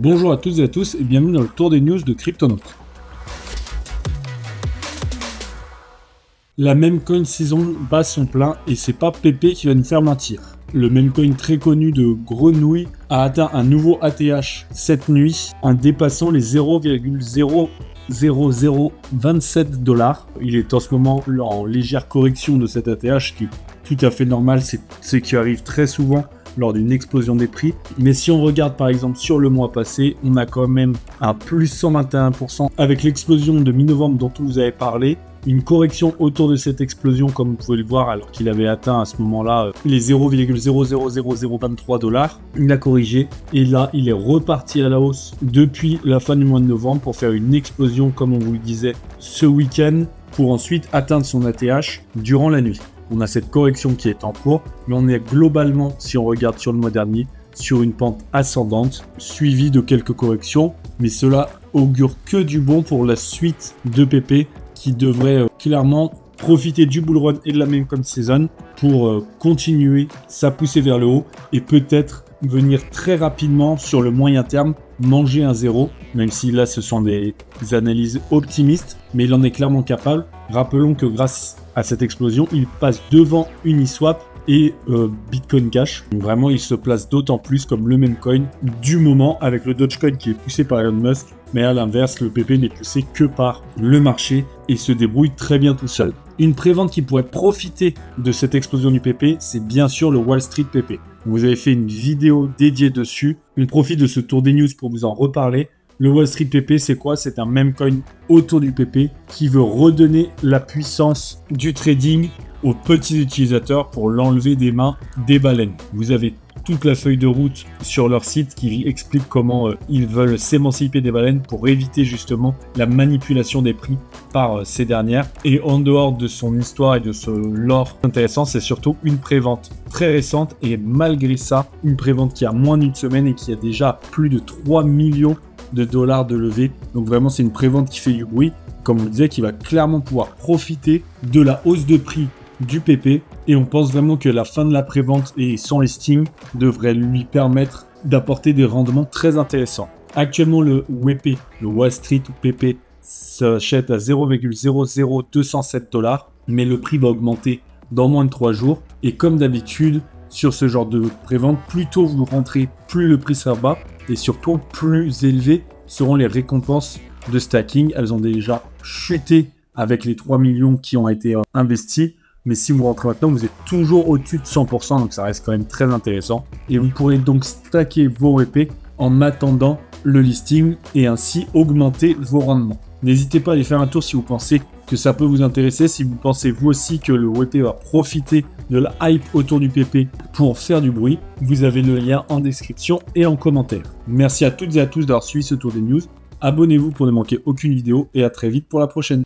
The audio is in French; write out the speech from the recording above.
Bonjour à toutes et à tous et bienvenue dans le tour des news de Cryptonaut. La meme coin saison bat son plein et c'est pas Pépé qui va nous faire mentir. Le meme coin très connu de Grenouille a atteint un nouveau ATH cette nuit en dépassant les 0,00027 $. Il est en ce moment en légère correction de cet ATH qui est tout à fait normal, c'est ce qui arrive très souvent lors d'une explosion des prix. Mais si on regarde par exemple sur le mois passé, on a quand même un plus 121% avec l'explosion de mi-novembre dont on vous avait parlé. Une correction autour de cette explosion comme vous pouvez le voir alors qu'il avait atteint à ce moment-là les 0,000023 $. Il a corrigé et là il est reparti à la hausse depuis la fin du mois de novembre pour faire une explosion comme on vous le disait ce week-end pour ensuite atteindre son ATH durant la nuit. On a cette correction qui est en cours, mais on est globalement, si on regarde sur le mois dernier, sur une pente ascendante, suivie de quelques corrections, mais cela augure que du bon pour la suite de Pépé, qui devrait clairement profiter du bull run et de la meme coin season pour continuer sa poussée vers le haut et peut-être venir très rapidement sur le moyen terme manger un zéro, même si là ce sont des analyses optimistes, mais il en est clairement capable. Rappelons que grâce à cette explosion, il passe devant Uniswap et Bitcoin Cash. Donc vraiment, il se place d'autant plus comme le meme coin du moment avec le Dogecoin qui est poussé par Elon Musk. Mais à l'inverse, le PP n'est poussé que par le marché et se débrouille très bien tout seul. Une prévente qui pourrait profiter de cette explosion du PP, c'est bien sûr le Wall Street PP. Vous avez fait une vidéo dédiée dessus. On profite de ce tour des news pour vous en reparler. Le Wall Street PP, c'est quoi? C'est un meme coin autour du PP qui veut redonner la puissance du trading aux petits utilisateurs pour l'enlever des mains des baleines. Vous avez toute la feuille de route sur leur site qui explique comment ils veulent s'émanciper des baleines pour éviter justement la manipulation des prix par ces dernières. Et en dehors de son histoire et de ce lore intéressant, c'est surtout une prévente très récente et malgré ça, une prévente qui a moins d'une semaine et qui a déjà plus de 3 millions de dollars de levée. Donc vraiment, c'est une prévente qui fait du bruit, comme on le disait, qui va clairement pouvoir profiter de la hausse de prix du PP et on pense vraiment que la fin de la prévente et son listing devrait lui permettre d'apporter des rendements très intéressants. Actuellement le WP, le Wall Street ou PP s'achète à 0,00207 $, mais le prix va augmenter dans moins de 3 jours et comme d'habitude sur ce genre de prévente, plus tôt vous rentrez, plus le prix sera bas et surtout plus élevées seront les récompenses de stacking. Elles ont déjà chuté avec les 3 millions qui ont été investis. Mais si vous rentrez maintenant, vous êtes toujours au-dessus de 100%, donc ça reste quand même très intéressant. Et vous pourrez donc stacker vos WP en attendant le listing et ainsi augmenter vos rendements. N'hésitez pas à aller faire un tour si vous pensez que ça peut vous intéresser, si vous pensez vous aussi que le WP va profiter de la hype autour du PP pour faire du bruit. Vous avez le lien en description et en commentaire. Merci à toutes et à tous d'avoir suivi ce tour des news. Abonnez-vous pour ne manquer aucune vidéo et à très vite pour la prochaine.